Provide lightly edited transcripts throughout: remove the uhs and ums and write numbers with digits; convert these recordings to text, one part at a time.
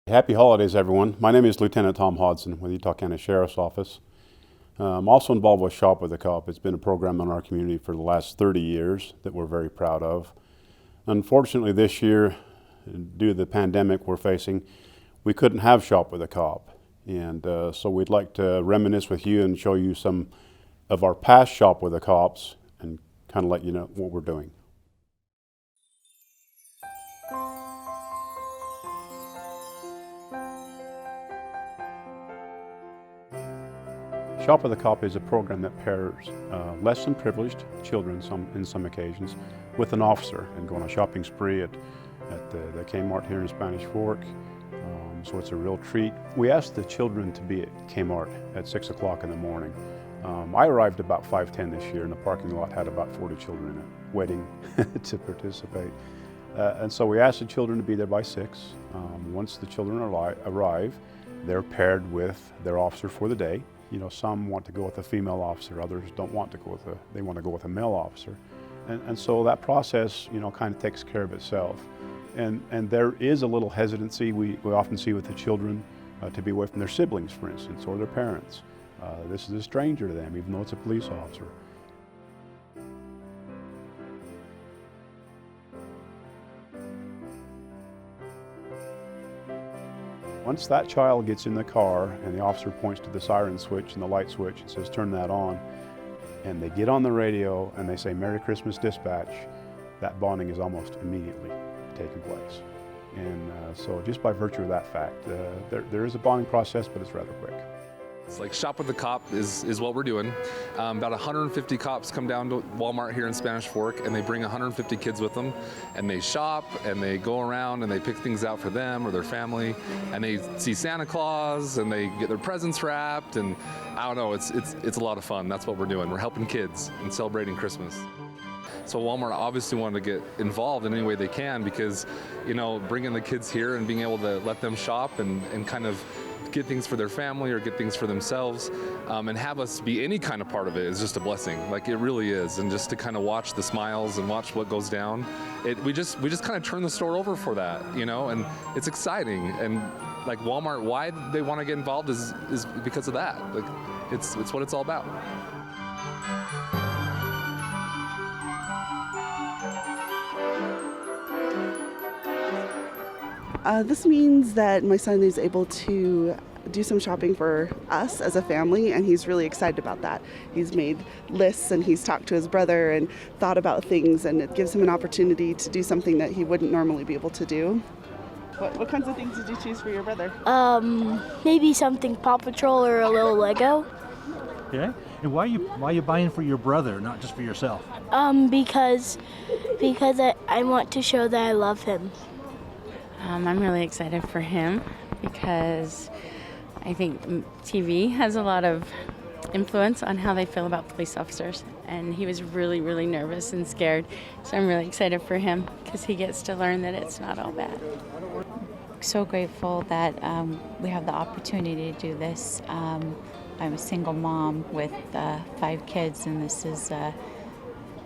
Happy holidays, everyone. My name is Lieutenant Tom Hodson with Utah County Sheriff's Office. I'm also involved with Shop with a Cop. It's been a program in our community for the last 30 years that we're very proud of. Unfortunately, this year, due to the pandemic we're facing, we couldn't have Shop with a Cop. And so we'd like to reminisce with you and show you some of our past Shop with the Cops and kind of let you know what we're doing. Shop with a Cop is a program that pairs less than privileged children in some occasions with an officer and go on a shopping spree at the Kmart here in Spanish Fork. So it's a real treat. We asked the children to be at Kmart at 6 o'clock in the morning. I arrived about 5:10 this year, and the parking lot had about 40 children in it waiting to participate. And so we asked the children to be there by 6. Once the children arrive, they're paired with their officer for the day. You know, some want to go with a female officer, others don't want to go with they want to go with a male officer. And so that process, you know, kind of takes care of itself. And there is a little hesitancy we often see with the children to be away from their siblings, for instance, or their parents. This is a stranger to them, even though it's a police officer. Once that child gets in the car and the officer points to the siren switch and the light switch and says, "Turn that on," and they get on the radio and they say, "Merry Christmas, dispatch," that bonding is almost immediately taking place. And so just by virtue of that fact, there is a bonding process, but it's rather quick. It's like Shop with the Cop is what we're doing. About 150 cops come down to Walmart here in Spanish Fork, and they bring 150 kids with them, and they shop and they go around and they pick things out for them or their family, and they see Santa Claus and they get their presents wrapped, and I don't know, it's a lot of fun. That's what we're doing. We're helping kids and celebrating Christmas. So Walmart obviously wanted to get involved in any way they can because, you know, bringing the kids here and being able to let them shop and kind of get things for their family or get things for themselves and have us be any kind of part of it is just a blessing. Like, it really is. And just to kind of watch the smiles and watch what goes down, we just kind of turn the store over for that, you know, and it's exciting. And like Walmart, why they want to get involved is because of that. Like, it's what it's all about. This means that my son is able to do some shopping for us as a family, and he's really excited about that. He's made lists and he's talked to his brother and thought about things, and it gives him an opportunity to do something that he wouldn't normally be able to do. What kinds of things did you choose for your brother? Maybe something Paw Patrol or a little Lego. Okay. And why are you buying for your brother, not just for yourself? Because I want to show that I love him. I'm really excited for him because I think TV has a lot of influence on how they feel about police officers, and he was really, really nervous and scared. So I'm really excited for him because he gets to learn that it's not all bad. So grateful that we have the opportunity to do this. I'm a single mom with 5 kids, and this is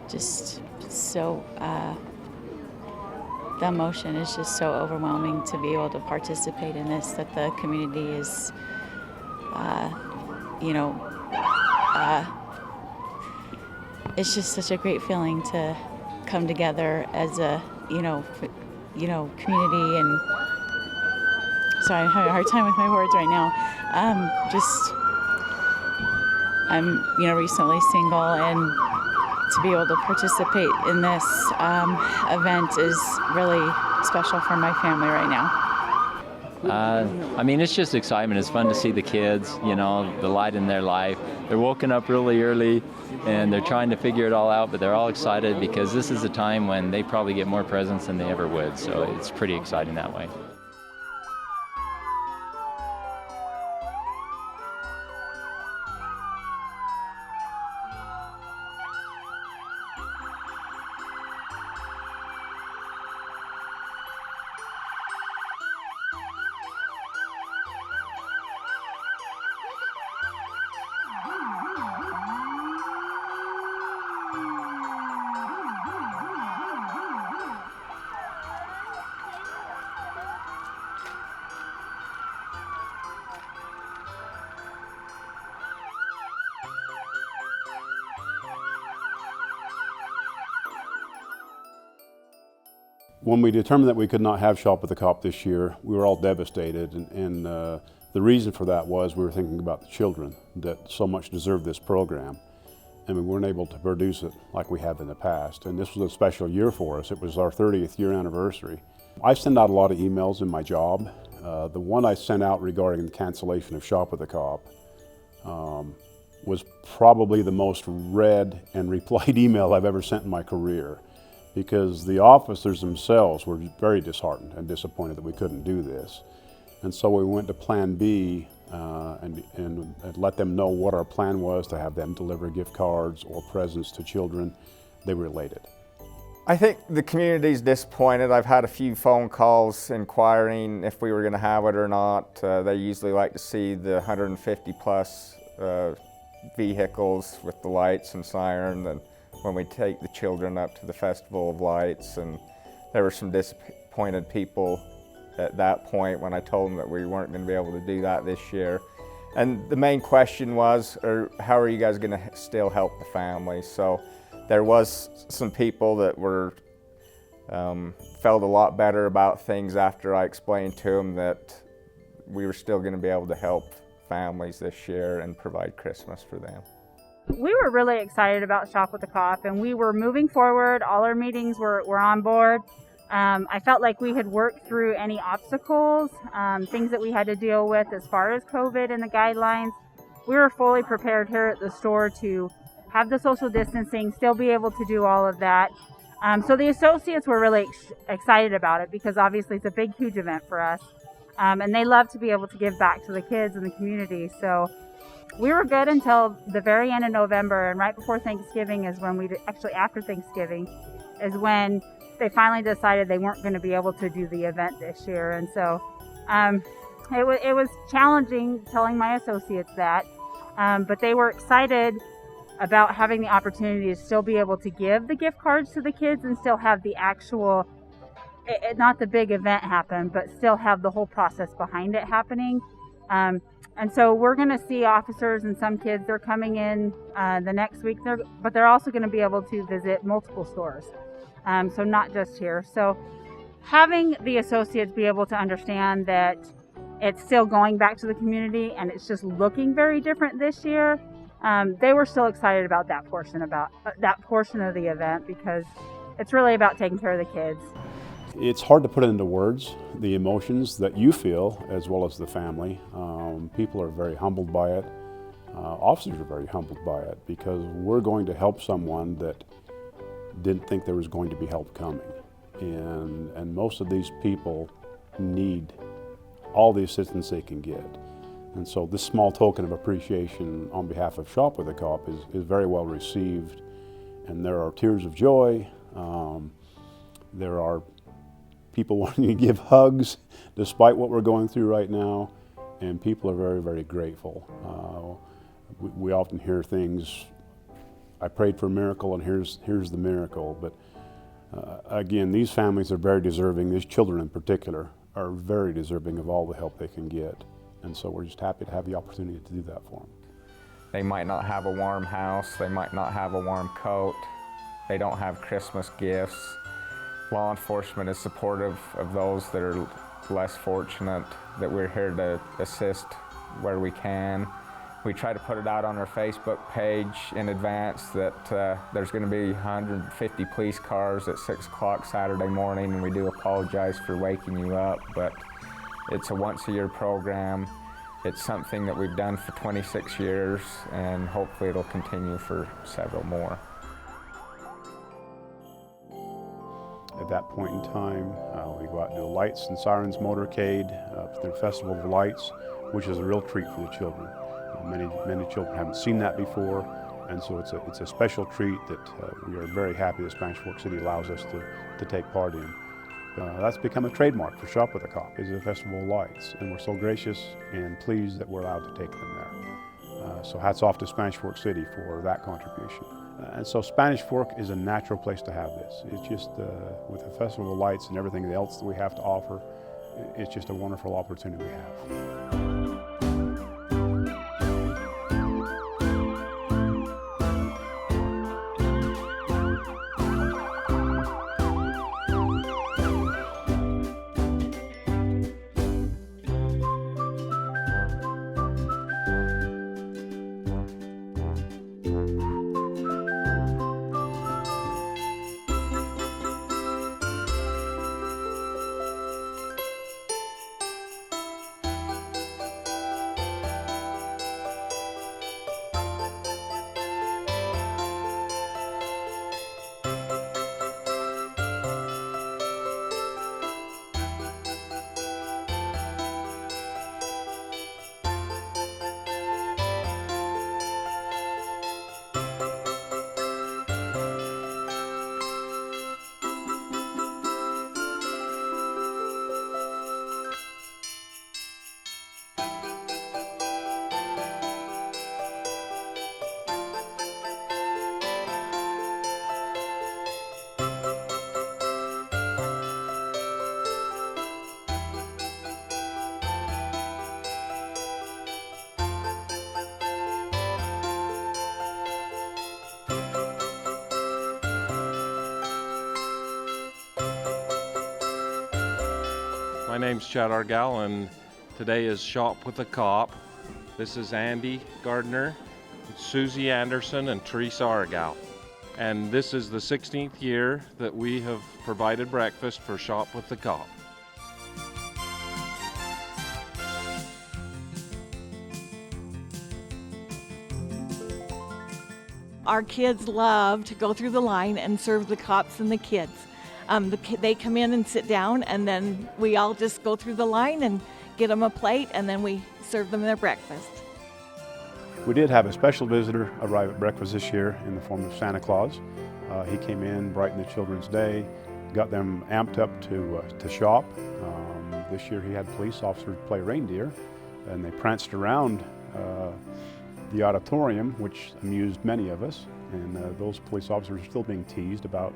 just so the emotion is just so overwhelming to be able to participate in this, that the community is, it's just such a great feeling to come together as a, community. And sorry, I'm having a hard time with my words right now. I'm, recently single, and to be able to participate in this event is really special for my family right now. It's just excitement. It's fun to see the kids, the light in their life. They're woken up really early and they're trying to figure it all out, but they're all excited because this is a time when they probably get more presents than they ever would. So it's pretty exciting that way. When we determined that we could not have Shop with the Cop this year, we were all devastated, and the reason for that was we were thinking about the children that so much deserve this program, and we weren't able to produce it like we have in the past. And this was a special year for us. It was our 30th year anniversary. I send out a lot of emails in my job. The one I sent out regarding the cancellation of Shop with the Cop was probably the most read and replied email I've ever sent in my career, because the officers themselves were very disheartened and disappointed that we couldn't do this. And so we went to Plan B and let them know what our plan was, to have them deliver gift cards or presents to children. They were elated. I think the community's disappointed. I've had a few phone calls inquiring if we were going to have it or not. They usually like to see the 150 plus vehicles with the lights and siren, and when we take the children up to the Festival of Lights. And there were some disappointed people at that point when I told them that we weren't going to be able to do that this year. And the main question was, how are you guys going to still help the families? So there was some people that were felt a lot better about things after I explained to them that we were still going to be able to help families this year and provide Christmas for them. We were really excited about Shop with the Cop, and we were moving forward. All our meetings were on board. I felt like we had worked through any obstacles, things that we had to deal with as far as COVID and the guidelines. We were fully prepared here at the store to have the social distancing, still be able to do all of that. So the associates were really excited about it, because obviously it's a big, huge event for us. And they love to be able to give back to the kids and the community. So we were good until the very end of November, and right before Thanksgiving is when actually after Thanksgiving is when they finally decided they weren't going to be able to do the event this year. And so it was challenging telling my associates that, but they were excited about having the opportunity to still be able to give the gift cards to the kids and still have the actual, not the big event happen, but still have the whole process behind it happening. And so we're going to see officers and some kids, they're coming in the next week, but they're also going to be able to visit multiple stores. So not just here. So having the associates be able to understand that it's still going back to the community and it's just looking very different this year, they were still excited about that portion of the event, because it's really about taking care of the kids. It's hard to put it into words, the emotions that you feel as well as the family. People are very humbled by it. Officers are very humbled by it, because we're going to help someone that didn't think there was going to be help coming. And most of these people need all the assistance they can get. And so this small token of appreciation on behalf of Shop with the Cop is very well received. And there are tears of joy. There are people wanting to give hugs despite what we're going through right now. And people are very, very grateful. We often hear things, I prayed for a miracle and here's the miracle. But again, these families are very deserving. These children in particular are very deserving of all the help they can get. And so we're just happy to have the opportunity to do that for them. They might not have a warm house, they might not have a warm coat, they don't have Christmas gifts. Law enforcement is supportive of those that are less fortunate, that we're here to assist where we can. We try to put it out on our Facebook page in advance that there's going to be 150 police cars at 6 o'clock Saturday morning, and we do apologize for waking you up, but it's a once-a-year program. It's something that we've done for 26 years, and hopefully it'll continue for several more. At that point in time, we go out and do a Lights and Sirens motorcade through Festival of Lights, which is a real treat for the children. Many children haven't seen that before, and so it's a special treat that we are very happy that Spanish Fork City allows us to take part in. That's become a trademark for Shop with the Cop, is the Festival of Lights, and we're so gracious and pleased that we're allowed to take them there. So hats off to Spanish Fork City for that contribution. And so Spanish Fork is a natural place to have this. It's just, with the Festival of Lights and everything else that we have to offer, it's just a wonderful opportunity we have. name's Chad Argal, and today is Shop with a Cop. This is Andy Gardner, Susie Anderson, and Teresa Argal. And this is the 16th year that we have provided breakfast for Shop with the Cop. Our kids love to go through the line and serve the cops and the kids. They come in and sit down, and then we all just go through the line and get them a plate, and then we serve them their breakfast. We did have a special visitor arrive at breakfast this year in the form of Santa Claus. He came in, brightened the children's day, got them amped up to shop. This year he had police officers play reindeer, and they pranced around the auditorium, which amused many of us. And those police officers are still being teased about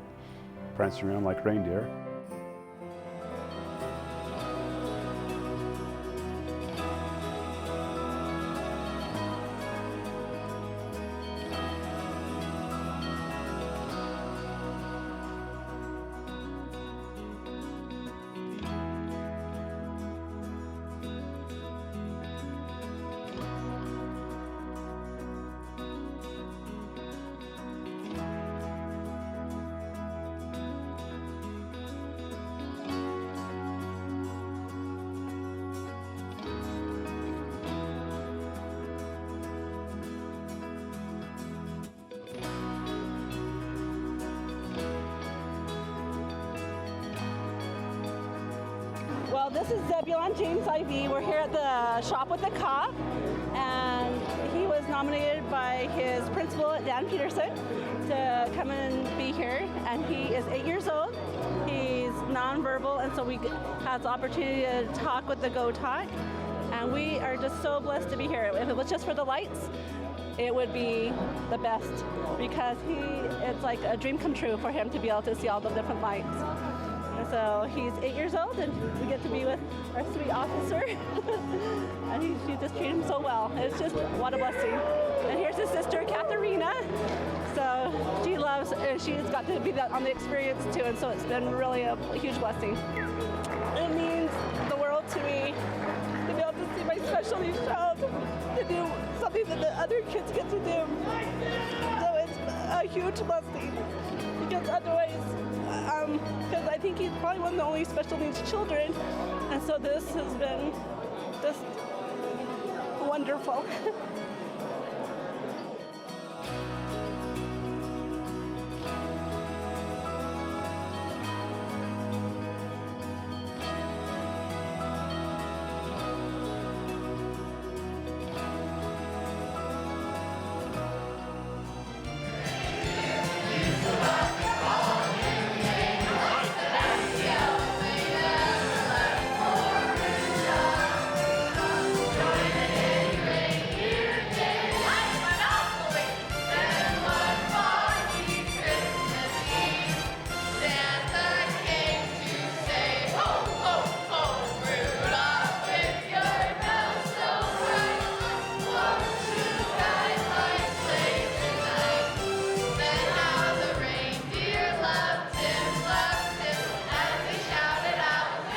prancing around like reindeer. Well, this is Zebulon James IV. We're here at the Shop with the Cop, and he was nominated by his principal, Dan Peterson, to come and be here. And he is 8 years old. He's nonverbal, and so we have the opportunity to talk with the Go Talk. And we are just so blessed to be here. If it was just for the lights, it would be the best, because it's like a dream come true for him to be able to see all the different lights. And so he's 8 years old, and we get to be with our sweet officer. And she just treated him so well. It's just, what a blessing. And here's his sister, Katharina. So she loves, and she's got to be on the experience too, and so it's been really a huge blessing. It means the world to me to be able to see my special needs child to do something that the other kids get to do. So it's a huge blessing, because otherwise, because I think he's probably one of the only special needs children, and so this has been just wonderful.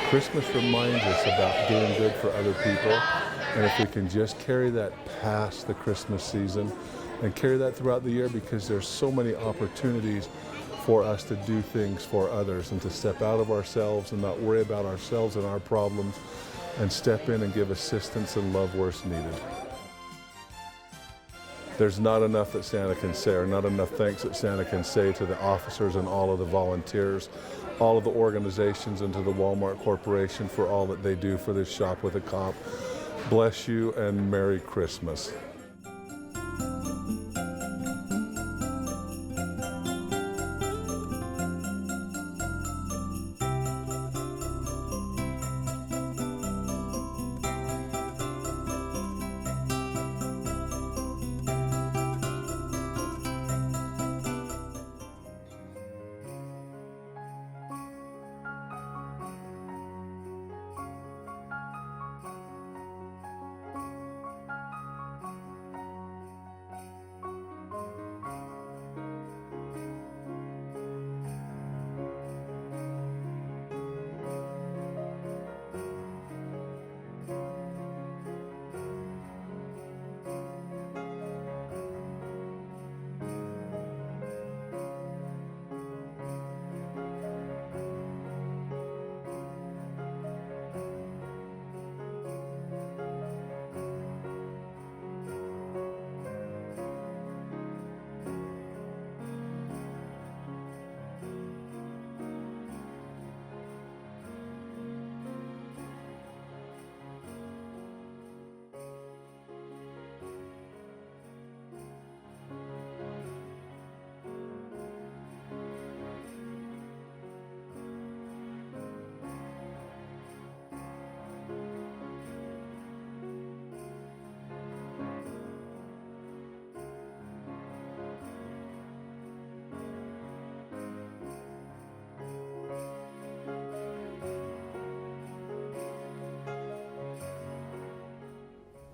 Christmas reminds us about doing good for other people, and if we can just carry that past the Christmas season and carry that throughout the year, because there's so many opportunities for us to do things for others and to step out of ourselves and not worry about ourselves and our problems, and step in and give assistance and love where it's needed. There's not enough that Santa can say, or not enough thanks that Santa can say to the officers and all of the volunteers, all of the organizations, and to the Walmart Corporation for all that they do for this Shop with a Cop. Bless you and Merry Christmas.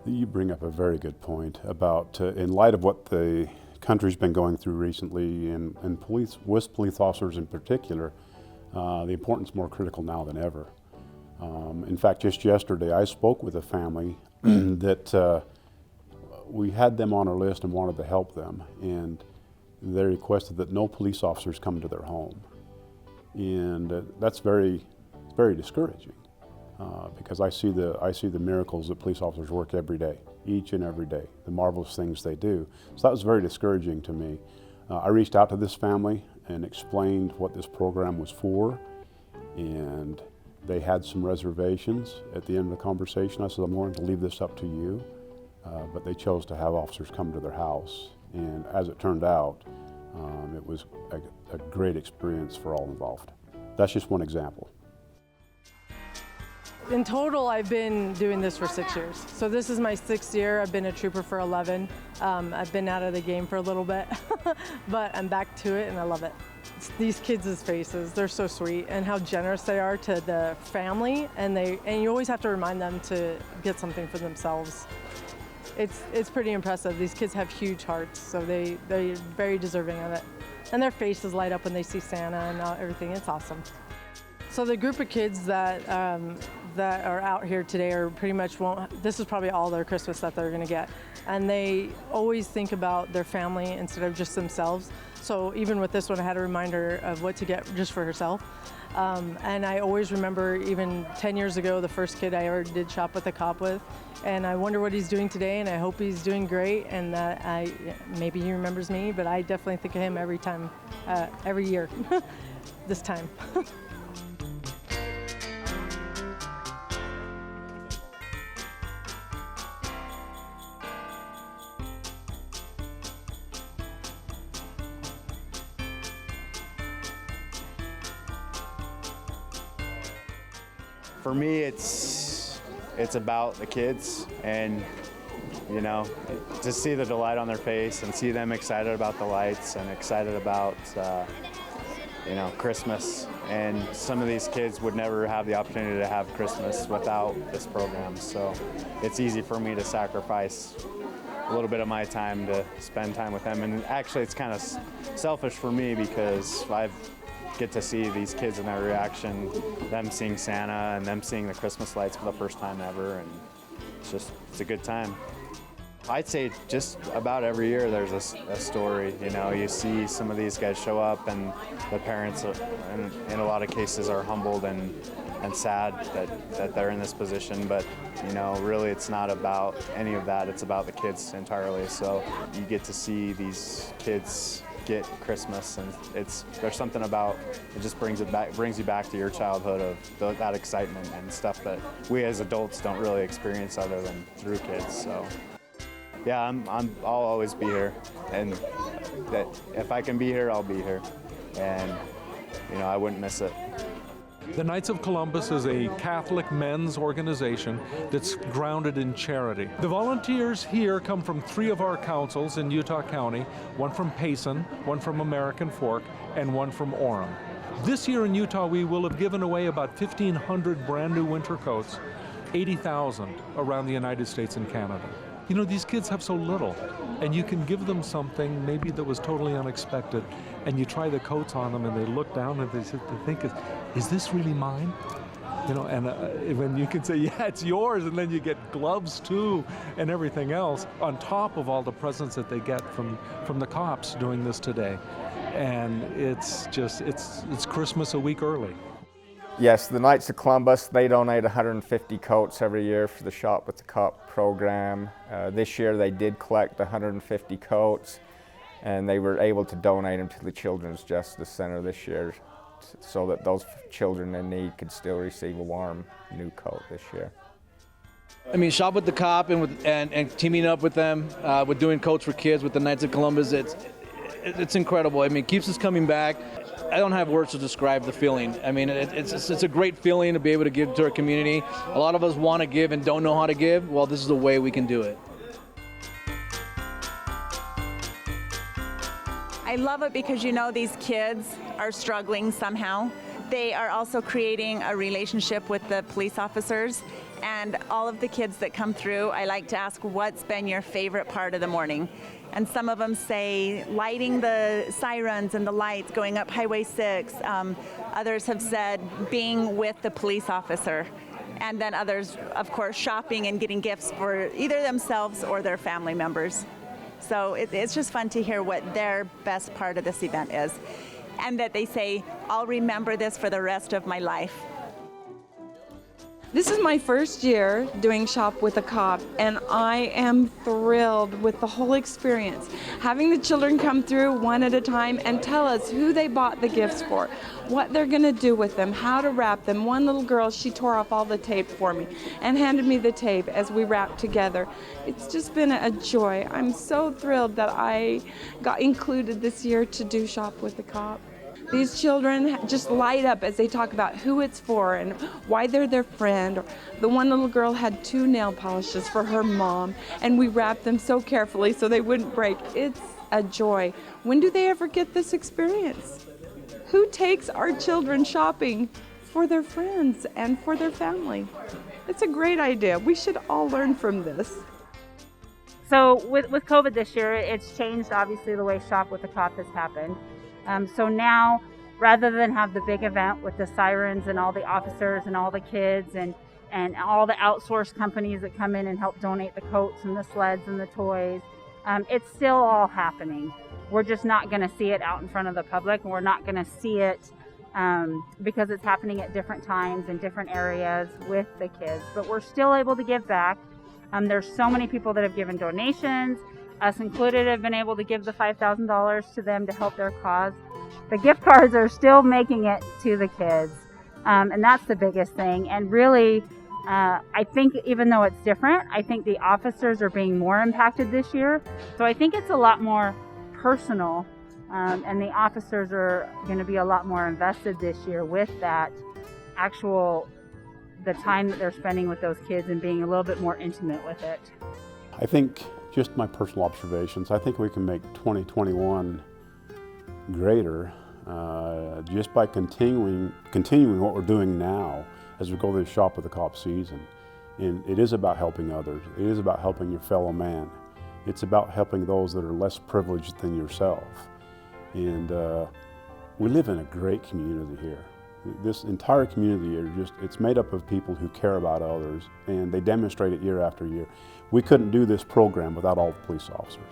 You bring up a very good point about, in light of what the country's been going through recently, and with police officers in particular, the importance is more critical now than ever. In fact, just yesterday I spoke with a family that we had them on our list and wanted to help them, and they requested that no police officers come to their home. And that's very discouraging. Because I see the miracles that police officers work every day, each and every day, the marvelous things they do. So that was very discouraging to me. I reached out to this family and explained what this program was for, and they had some reservations at the end of the conversation. I said, I'm going to leave this up to you, but they chose to have officers come to their house, and as it turned out, it was a great experience for all involved. That's just one example. In total, I've been doing this for 6 years. So this is my 6th year. I've been a trooper for 11. I've been out of the game for a little bit, but I'm back to it and I love it. It's these kids' faces, they're so sweet, and how generous they are to the family, and you always have to remind them to get something for themselves. It's pretty impressive. These kids have huge hearts, so they're very deserving of it. And their faces light up when they see Santa and everything. It's awesome. So the group of kids that are out here today are pretty much this is probably all their Christmas that they're gonna get. And they always think about their family instead of just themselves. So even with this one, I had a reminder of what to get just for herself. And I always remember even 10 years ago, the first kid I ever did Shop with a Cop with. And I wonder what he's doing today, and I hope he's doing great, and that maybe he remembers me, but I definitely think of him every time, every year, this time. For me, it's about the kids, and you know, to see the delight on their face and see them excited about the lights and excited about you know, Christmas. And some of these kids would never have the opportunity to have Christmas without this program. So it's easy for me to sacrifice a little bit of my time to spend time with them. And actually, it's kind of selfish for me because I get to see these kids and their reaction, them seeing Santa and them seeing the Christmas lights for the first time ever, and it's a good time. I'd say just about every year there's a story. You know, you see some of these guys show up, and the parents in a lot of cases are humbled and sad that they're in this position, but you know, really it's not about any of that. It's about the kids entirely. So you get to see these kids get Christmas, and there's something about it, just brings you back to your childhood of that excitement and stuff that we as adults don't really experience other than through kids. So yeah, I'll always be here, and that if I can be here, I'll be here, and you know, I wouldn't miss it. The Knights of Columbus is a Catholic men's organization that's grounded in charity. The volunteers here come from 3 of our councils in Utah County, one from Payson, one from American Fork, and one from Orem. This year in Utah, we will have given away about 1,500 brand new winter coats, 80,000 around the United States and Canada. You know, these kids have so little, and you can give them something maybe that was totally unexpected, and you try the coats on them, and they look down and they think, is this really mine? You know, and when you can say, yeah, it's yours, and then you get gloves too, and everything else, on top of all the presents that they get from the cops doing this today. And it's Christmas a week early. Yes, the Knights of Columbus, they donate 150 coats every year for the Shop with the Cop program. This year they did collect 150 coats, and they were able to donate them to the Children's Justice Center this year so that those children in need could still receive a warm new coat this year. I mean, Shop with the Cop and teaming up with them, with doing coats for kids with the Knights of Columbus, it's incredible. I mean, it keeps us coming back. I don't have words to describe the feeling. I mean, it's a great feeling to be able to give to our community. A lot of us want to give and don't know how to give. Well, this is the way we can do it. I love it because, you know, these kids are struggling somehow. They are also creating a relationship with the police officers, and all of the kids that come through, I like to ask, what's been your favorite part of the morning? And some of them say lighting the sirens and the lights going up Highway 6. Others have said being with the police officer. And then others, of course, shopping and getting gifts for either themselves or their family members. So it's just fun to hear what their best part of this event is. And that they say, I'll remember this for the rest of my life. This is my first year doing Shop with a Cop, and I am thrilled with the whole experience. Having the children come through one at a time and tell us who they bought the gifts for, what they're going to do with them, how to wrap them. One little girl, she tore off all the tape for me and handed me the tape as we wrapped together. It's just been a joy. I'm so thrilled that I got included this year to do Shop with a Cop. These children just light up as they talk about who it's for and why they're their friend. The one little girl had 2 nail polishes for her mom, and we wrapped them so carefully so they wouldn't break. It's a joy. When do they ever get this experience? Who takes our children shopping for their friends and for their family? It's a great idea. We should all learn from this. So with COVID this year, it's changed obviously the way Shop with a Cop has happened. So now, rather than have the big event with the sirens and all the officers and all the kids and all the outsourced companies that come in and help donate the coats and the sleds and the toys, it's still all happening. We're just not going to see it out in front of the public, and we're not going to see it because it's happening at different times in different areas with the kids. But we're still able to give back. There's so many people that have given donations. Us included have been able to give the $5,000 to them to help their cause. The gift cards are still making it to the kids, and that's the biggest thing. And really, I think even though it's different, I think the officers are being more impacted this year. So I think it's a lot more personal, and the officers are going to be a lot more invested this year with that the time that they're spending with those kids and being a little bit more intimate with it. I think, just my personal observations, I think we can make 2021 greater just by continuing what we're doing now as we go through the Shop with a Cop season. And it is about helping others. It is about helping your fellow man. It's about helping those that are less privileged than yourself. And we live in a great community here. This entire community, it's made up of people who care about others, and they demonstrate it year after year. We couldn't do this program without all the police officers.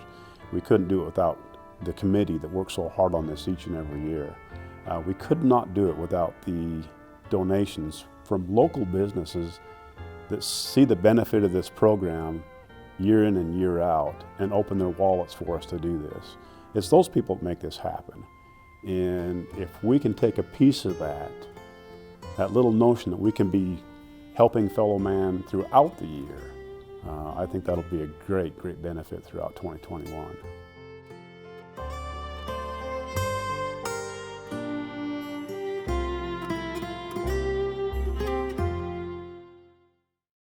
We couldn't do it without the committee that works so hard on this each and every year. We could not do it without the donations from local businesses that see the benefit of this program year in and year out and open their wallets for us to do this. It's those people that make this happen. And if we can take a piece of that little notion that we can be helping fellow man throughout the year, I think that'll be a great, great benefit throughout 2021.